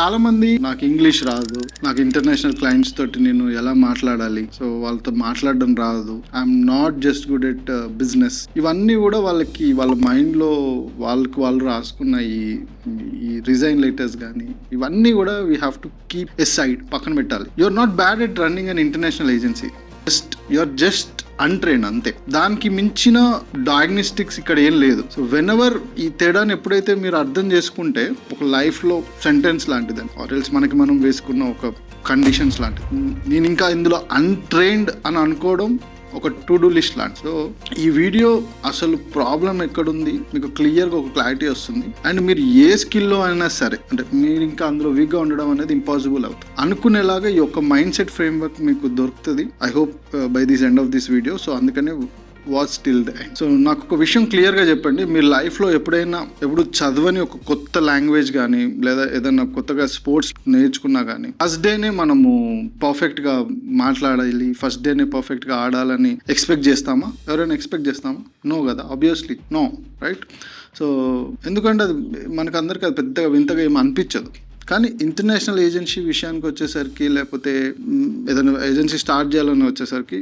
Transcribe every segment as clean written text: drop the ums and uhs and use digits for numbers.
చాలా మంది నాకు ఇంగ్లీష్ రాదు, నాకు ఇంటర్నేషనల్ క్లయింట్స్ తోటి నేను ఎలా మాట్లాడాలి, సో వాళ్ళతో మాట్లాడడం రాదు, I'm not just good at business, ఇవన్నీ కూడా వాళ్ళకి వాళ్ళ మైండ్ లో వాళ్ళు రాసుకున్న ఈ రిజైన్ లెటర్స్ కానీ ఇవన్నీ కూడా we have to keep a side, పక్కన పెట్టాలి. You're not bad at running an international agency, you're just untrain అంతే. దానికి మించిన డయాగ్నోస్టిక్స్ ఇక్కడ ఏం లేదు. సో వెన్ ఎవర్ ఈ తేడాని ఎప్పుడైతే మీరు అర్థం చేసుకుంటే, ఒక లైఫ్లో సెంటెన్స్ లాంటిది ఆర్ ఎల్స్ మనకి మనం వేసుకున్న ఒక కండిషన్స్ లాంటిది, నేను ఇంకా ఇందులో అన్ట్రైన్డ్ అని అనుకోవడం ఒక టు డూ లిస్ట్ లాంటి. సో ఈ వీడియో అసలు ప్రాబ్లం ఎక్కడుంది మీకు క్లియర్గా ఒక క్లారిటీ వస్తుంది. అండ్ మీరు ఏ స్కిల్లో అయినా సరే, అంటే మీరు ఇంకా అందులో వీక్గా ఉండడం అనేది ఇంపాసిబుల్ అవుతుంది అనుకునేలాగా ఈ యొక్క మైండ్ సెట్ ఫ్రేమ్వర్క్ మీకు దొరుకుతుంది. I hope by this end of this video. So అందుకనే watch till the end. So నాకు ఒక విషయం క్లియర్గా చెప్పండి, మీ లైఫ్లో ఎప్పుడు చదవని ఒక కొత్త లాంగ్వేజ్ కానీ లేదా ఏదైనా కొత్తగా స్పోర్ట్స్ నేర్చుకున్నా కానీ ఫస్ట్ డేనే మనము పర్ఫెక్ట్గా మాట్లాడాలి, ఫస్ట్ డేనే పర్ఫెక్ట్గా ఆడాలని ఎక్స్పెక్ట్ చేస్తామా? ఎవరైనా ఎక్స్పెక్ట్ చేస్తామా? నో కదా, ఆబ్వియస్లీ నో, రైట్? సో ఎందుకంటే అది మనకు అందరికీ అది పెద్దగా వింతగా ఏమి అనిపించదు. కానీ ఇంటర్నేషనల్ ఏజెన్సీ విషయానికి వచ్చేసరికి, లేకపోతే ఏదైనా ఏజెన్సీ స్టార్ట్ చేయాలని వచ్చేసరికి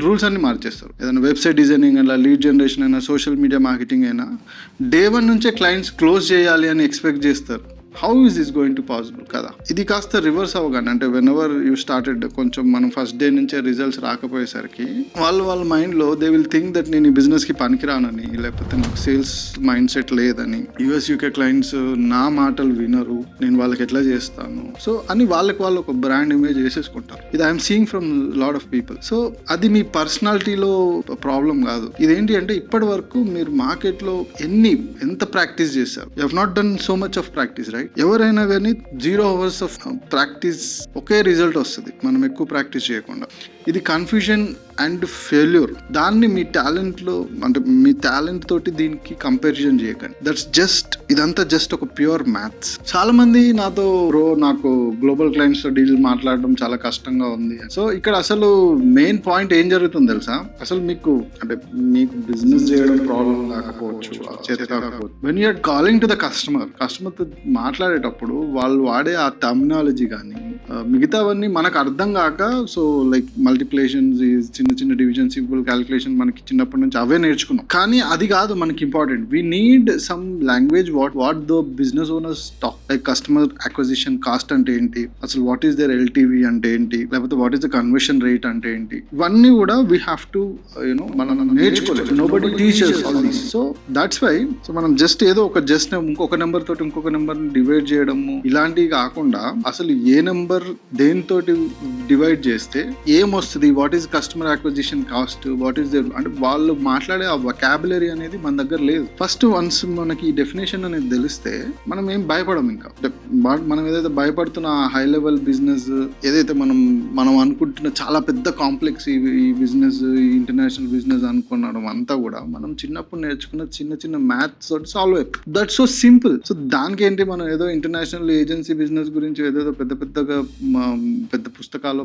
రూల్స్ అన్ని మార్చేస్తారు. ఏదైనా వెబ్సైట్ డిజైనింగ్ అయినా, లీడ్ జనరేషన్ అయినా, సోషల్ మీడియా మార్కెటింగ్ అయినా డే 1 నుంచే క్లయింట్స్ క్లోజ్ చేయాలి అని ఎక్స్పెక్ట్ చేస్తారు. How is this going to possible కదా? ఇది కాస్త రివర్స్ అవ్వగానే, అంటే వెన్ ఎవర్ యూ స్టార్టెడ్ కొంచెం మనం ఫస్ట్ డే నుంచే రిజల్ట్స్ రాకపోయేసరికి వాళ్ళ మైండ్లో దే విల్ థింక్ దట్ నేను ఈ బిజినెస్కి పనికిరానని, లేకపోతే నాకు సేల్స్ మైండ్ సెట్ లేదని, యూఎస్ యూకే క్లయింట్స్ నా మాటలు వినరు, నేను వాళ్ళకి ఎట్లా చేస్తాను, సో అని వాళ్ళకి వాళ్ళు ఒక బ్రాండ్ ఇమేజ్ వేసేసుకుంటారు. ఇది I'm seeing from lot of people. So అది మీ పర్సనాలిటీలో ప్రాబ్లం కాదు. ఇదేంటి అంటే ఇప్పటి వరకు మీరు మార్కెట్లో ఎంత ప్రాక్టీస్ చేశారు? You have not done so much of practice, right? ఎవరైనా కానీ 0 hours of practice okay result వస్తుంది, మనం ఎక్కువ ప్రాక్టీస్ చేయకుండా. ఇది కన్ఫ్యూజన్ అండ్ ఫెయిల్యూర్. దాన్ని మీ టాలెంట్లో, అంటే మీ టాలెంట్ తోటి దీనికి కంపారిజన్ చేయకండి. ఇదంతా జస్ట్ ఒక ప్యూర్ మ్యాథ్స్. చాలా మంది నాకు గ్లోబల్ క్లయింట్స్ తో డీల్ మాట్లాడడం చాలా కష్టంగా ఉంది. సో ఇక్కడ అసలు మెయిన్ పాయింట్ ఏం జరుగుతుంది తెలుసా? అసలు మీకు బిజినెస్ చేయడం ప్రాబ్లం కాకపోవచ్చు, చేత కాకపోవచ్చు. When you're calling to the customer తో మాట్లాడేటప్పుడు వాళ్ళు వాడే ఆ టర్మినాలజీ కానీ మిగతావన్నీ మనకు అర్థం కాక, సో లైక్ మల్టిప్లికేషన్స్, చిన్న డివిజన్, సింపుల్ క్యాలిక్యులేషన్ మనకి చిన్నప్పటి నుంచి అవే నేర్చుకున్నాం. కానీ అది కాదు మనకి important. We need some language what the business owners talk, like customer acquisition cost అంటే ఏంటి, అసలు వాట్ ఈస్ దేర్ ఎల్టీవీ అంటే ఏంటి, లేకపోతే what is the conversion rate అంటే ఏంటి, ఇవన్నీ కూడా వీ హ్యావ్ టు మనం నేర్చుకోలేదు. Nobody teachers all these. So that's why మనం ఇంకొక నెంబర్ తోటి ఇంకొక నెంబర్ డివైడ్ చేయడము ఇలాంటివి కాకుండా, అసలు ఏ నెంబర్ దేనితోటి డివైడ్ చేస్తే ఏమొస్తుంది, what is customer acquisition cost, what is there, అంటే వాళ్ళు మాట్లాడే ఆ వొకాబులరీ అనేది మన దగ్గర లేదు. ఫస్ట్ వన్స్ మనకి ఈ డెఫినేషన్ అనేది తెలిస్తే మనం ఏం భయపడం. ఇంకా మనం ఏదైతే భయపడుతున్న హై లెవెల్ బిజినెస్, ఏదైతే మనం అనుకుంటున్న చాలా పెద్ద కాంప్లెక్స్ ఈ బిజినెస్, ఈ ఇంటర్నేషనల్ బిజినెస్ అనుకున్నాం అంతా కూడా మనం చిన్నప్పుడు నేర్చుకున్న చిన్న మ్యాథ్స్ తోటి సాల్వ్ అయిపోయి. That's so simple. సో దానికి ఏంటి, మనం ఏదో ఇంటర్నేషనల్ ఏజెన్సీ బిజినెస్ గురించి ఏదేదో పెద్ద పుస్తకాలు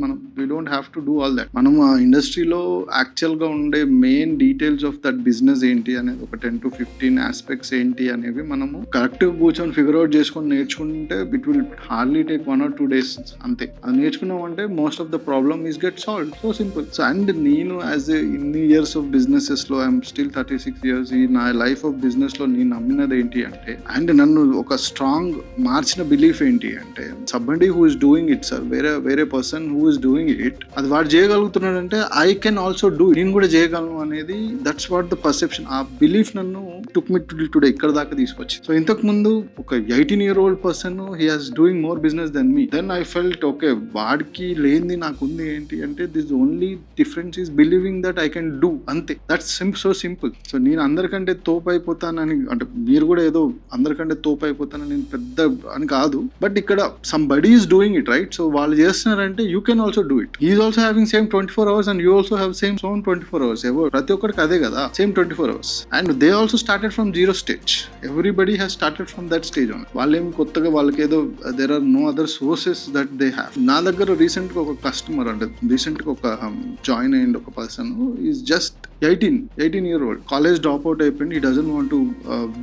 మనం we don't have to do all that. మనం ఆ ఇండస్ట్రీలో యాక్చువల్ గా ఉండే main details of that business ఏంటి అనేది, ఒక 10 to 15 ఆస్పెక్ట్స్ ఏంటి అనేవి మనము కరెక్ట్ గా కూర్చొని ఫిగర్ అవుట్ చేసుకొని నేర్చుకుంటే it will hardly take 1 or 2 days అంతే. అది నేర్చుకున్నాం అంటే most of the problem is get solved. So simple. So and నేను యాజ్ ఇన్ని ఇయర్స్ ఆఫ్ బిజినెసెస్ లో ఐఎమ్ స్టిల్ 36 years. ఈ నా లైఫ్ ఆఫ్ బిజినెస్ లో నేను నమ్మినది ఏంటి అంటే, అండ్ నన్ను ఒక స్ట్రాంగ్ మార్చిన బిలీఫ్ ఏంటి అంటే, somebody who is doing it, sir, వేరే person who is doing it, అది వాడు చేయగలుగుతున్నాడు అంటే ఐ కెన్ ఆల్సో డూ, నేను కూడా చేయగలను అనేది, దట్స్ వాట్ ద పర్సెప్షన్. ఆ బిలీఫ్ నన్ను టుక్ మీ టుడే ఇక్కడ దాకా తీసుకొచ్చి. సో ఇంతకు ముందు ఒక 18-year-old person, he has doing more business than me. Then I felt okay, వాడికి లేనిది నాకు ఉంది ఏంటి అంటే, this only difference is believing that I can do, అంతే. That's so simple. సో నేను అందరికంటే తోపు అయిపోతానని, అంటే మీరు కూడా ఏదో అందరికంటే తోపు అయిపోతానని నేను పెద్ద అని కాదు, బట్ ఇక్కడ somebody is doing it, right? So వాళ్ళు చేస్తున్నారంటే you can also do it. He is also having same 24 hours and you also have same 24 hours. ప్రతి ఒక్కరికి అదే కదా, same 24 hours. And they also started from 0 stage. Everybody has started from that stage on. వాళ్ళేం కొత్తగా వాళ్ళకి ఏదో there are no other sources that they have. నా దగ్గర రీసెంట్గా ఒక కస్టమర్, అంటే రీసెంట్గా ఒక జాయిన్ అయ్యింది ఒక person, is just 18 year old college drop out అయిపోయింది. He doesn't want to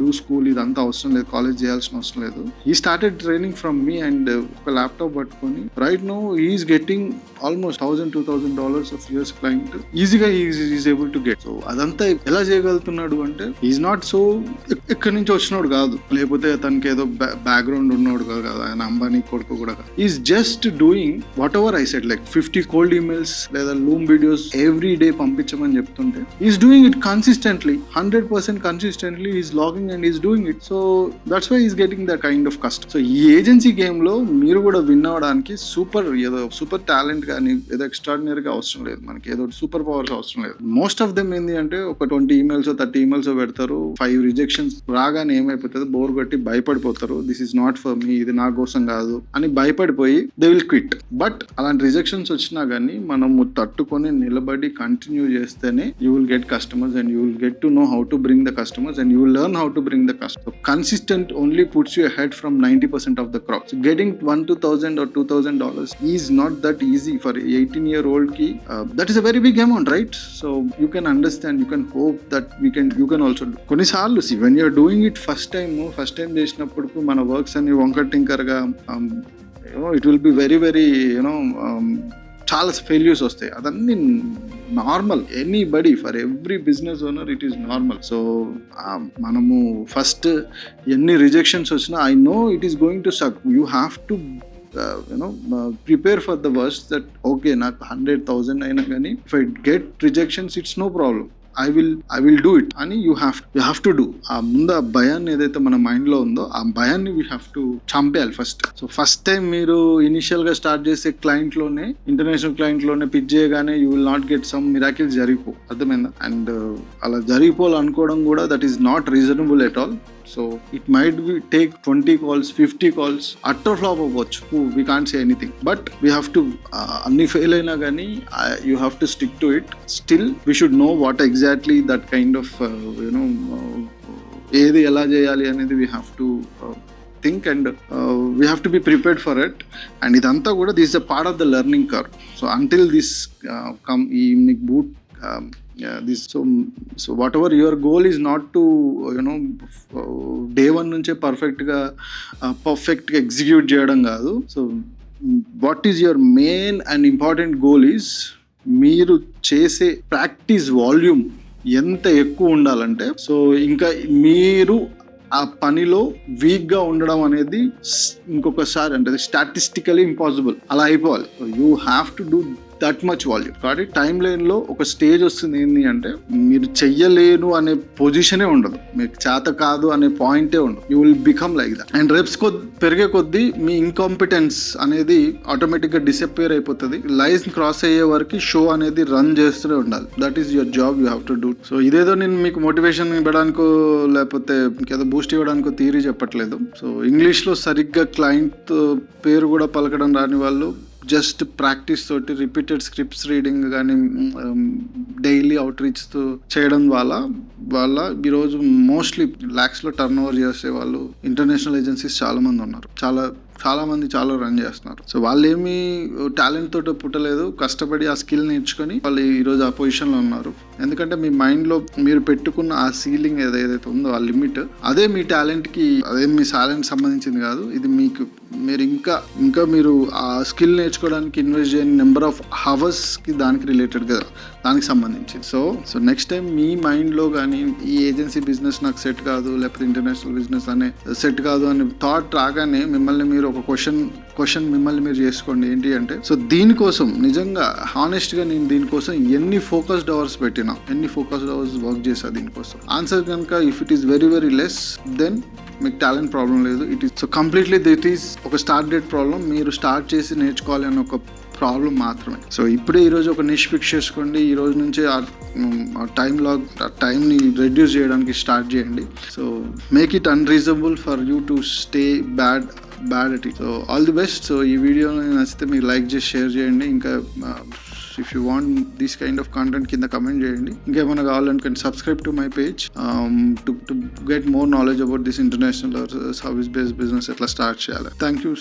do school, ఇదంతా అవసరం లేదు, కాలేజ్ చేయాల్సిన అవసరం లేదు. He started training from me and ఒక ల్యాప్టాప్ పట్టుకొని right now is getting almost $1,000-2,000 of US client ఈజీగా is able to get. So అదంతా ఎలా చేయగలుగుతున్నాడు అంటే ఈజ్ నాట్ సో ఎక్కడి నుంచి వచ్చినోడు కాదు, లేకపోతే తనకి ఏదో బ్యాక్గ్రౌండ్ ఉన్నోడు కాదు, ఆయన అంబానీ కొడుకు కూడా కాదు. Is just doing whatever I said, like 50 cold emails లేదా లూమ్ వీడియోస్ ఎవ్రీ డే పంపించమని చెప్తుంటే is doing it consistently, 100% consistently is logging and is doing it. So that's why is getting that kind of customer. సో ఈ agency game లో మీరు కూడా win అవ్వడానికి super talent కానీ ఏదో ఎక్స్ట్రాడినరీ గా అవసరం లేదు, మనకి ఏదో సూపర్ పవర్స్ అవసరం లేదు. మోస్ట్ ఆఫ్ దెమ్ ఏంది అంటే ఒక 20 ఈమెయిల్స్ 30 ఈమెయిల్స్ పెడతారు, 5 రిజెక్షన్స్ రాగానే ఏమైపోతుంది, బోర్ కొట్టి భయపడిపోతారు, this is not for me, ఇది నా కోసం కాదు అని భయపడిపోయి దే విల్ క్విట్. బట్ అలాంటి రిజెక్షన్స్ వచ్చినా కానీ మనము తట్టుకొని నిలబడి కంటిన్యూ చేస్తేనే you will get customers and you will get to know how to bring the customers and you will learn how to bring the customer. Consistent only puts you ahead from 90% of the crowd. So getting $1,000 or $2,000 is not that easy for 18-year-old ki. That is a very big amount, right? So you can understand, you can hope that you can also do. కొన్ని సార్లు see when you are doing it first time చేసినప్పుడు మన works అన్ని వంకర్ టింకర్ గా it will be very చాలా failures వస్తాయి. అదన్నీ normal, anybody, for every business owner it is normal. So మనము ఫస్ట్ ఎన్ని రిజెక్షన్స్ వచ్చినా I know it is going to suck. You have to prepare for the worst, that okay నాకు 100,000 అయినా కానీ if I get rejections it's no problem, I will do it అని you have to do. ఆ ముందు ఆ భయాన్ని ఏదైతే మన మైండ్ లో ఉందో ఆ భయాన్ని వీ హ్యావ్ టు చంపేయాలి ఫస్ట్. సో ఫస్ట్ టైం మీరు ఇనిషియల్ గా స్టార్ట్ చేసే క్లయింట్ లోనే, ఇంటర్నేషనల్ క్లయింట్ లోనే పిచ్ చేయగానే you will not get some miracles అర్థమైందా? అండ్ అలా జరిగిపోవాలనుకోవడం కూడా that is not reasonable at all. So it might be take 20 calls 50 calls, utter flop అవ్వచ్చు, we can't say anything. But we have to అన్ని fail అయినా కానీ you have to stick to it. Still we should know what exactly that kind of ఏది ఎలా చేయాలి అనేది we have to think and we have to be prepared for it. And ఇదంతా కూడా this is a part of the learning curve. So until this come ఈ boot so whatever your goal is not to day one నుంచే perfect గా execute చేయడం కాదు. So what is your main and important goal is మీరు చేసే practice volume ఎంత ఎక్కువ ఉండాలంటే, సో ఇంకా మీరు ఆ పనిలో వీక్ గా ఉండడం అనేది ఇంకొకసారి అంటే స్టాటిస్టికలీ ఇంపాసిబుల్, అలా అయిపోవాలి. So you have to do that much volume. కాబట్టి టైం లైన్ లో ఒక స్టేజ్ వస్తుంది ఏంటి అంటే మీరు చెయ్యలేను అనే పొజిషనే ఉండదు, మీకు చేత కాదు అనే పాయింటే ఉండదు. You will become like that. And reps పెరిగే కొద్దీ మీ ఇన్కాంపిటెన్స్ అనేది ఆటోమేటిక్ గా డిసప్పియర్ అయిపోతుంది. లైన్స్ క్రాస్ అయ్యే వరకు షో అనేది రన్ చేస్తూనే ఉండాలి. That is your job, you have to do. So ఇదేదో నేను మీకు మోటివేషన్ ఇవ్వడానికో లేకపోతే ఇంకేదో బూస్ట్ ఇవ్వడానికో థియరీ చెప్పట్లేదు. సో ఇంగ్లీష్ లో సరిగ్గా క్లయింట్ పేరు కూడా పలకడం రాని వాళ్ళు జస్ట్ ప్రాక్టీస్ తోటి రిపీటెడ్ స్క్రిప్ట్స్ రీడింగ్ కానీ డైలీ అవుట్ రీచ్ చేయడం వల్ల ఈరోజు మోస్ట్లీ ల్యాక్స్లో టర్న్ ఓవర్ చేసే వాళ్ళు ఇంటర్నేషనల్ ఏజెన్సీస్ చాలా మంది ఉన్నారు, చాలా మంది చాలా రన్ చేస్తున్నారు. సో వాళ్ళు ఏమి టాలెంట్ తోటి పుట్టలేదు, కష్టపడి ఆ స్కిల్ నేర్చుకొని వాళ్ళు ఈరోజు ఆ పొజిషన్లో ఉన్నారు. ఎందుకంటే మీ మైండ్లో మీరు పెట్టుకున్న ఆ సీలింగ్ ఏదైతే ఉందో ఆ లిమిట్, అదే మీ టాలెంట్కి, అదే మీ టాలెంట్ సంబంధించింది కాదు. ఇది మీరు ఇంకా మీరు ఆ స్కిల్ నేర్చుకోవడానికి ఇన్వెస్ట్ చేయని నెంబర్ ఆఫ్ హవర్స్కి దానికి రిలేటెడ్ కదా, దానికి సంబంధించింది. సో నెక్స్ట్ టైం మీ మైండ్లో కానీ ఈ ఏజెన్సీ బిజినెస్ నాకు సెట్ కాదు, లేకపోతే ఇంటర్నేషనల్ బిజినెస్ అనే సెట్ కాదు అనే థాట్ రాగానే మిమ్మల్ని మీరు ఒక క్వశ్చన్ మిమ్మల్ని మీరు చేసుకోండి. ఏంటి అంటే, సో దీనికోసం నిజంగా హానెస్ట్గా నేను దీనికోసం ఎన్ని ఫోకస్డ్ అవర్స్ వర్క్ చేశా దీనికోసం? ఆన్సర్ కనుక if it is very very less, then మీకు టాలెంట్ ప్రాబ్లం లేదు. It is so completely that is ఒక స్టార్ట్ డేట్ ప్రాబ్లం. మీరు స్టార్ట్ చేసి నేర్చుకోవాలి అన్న ఒక ప్రాబ్లం మాత్రమే. సో ఇప్పుడే ఈరోజు ఒక నిష్ ఫిక్స్ చేసుకోండి. ఈ రోజు నుంచి ఆ టైంని రెడ్యూస్ చేయడానికి స్టార్ట్ చేయండి. So make it unreasonable for you to stay bad at it. So all the best. So ఈ వీడియో నచ్చితే మీరు లైక్ చేసి షేర్ చేయండి. ఇంకా if you want this kind of content కింద కమెంట్ చేయండి. ఇంకేమైనా కావాలనుకుంటే subscribe to my page to get more knowledge about this international service based business ఎట్లా స్టార్ట్ చేయాలి. Thank you.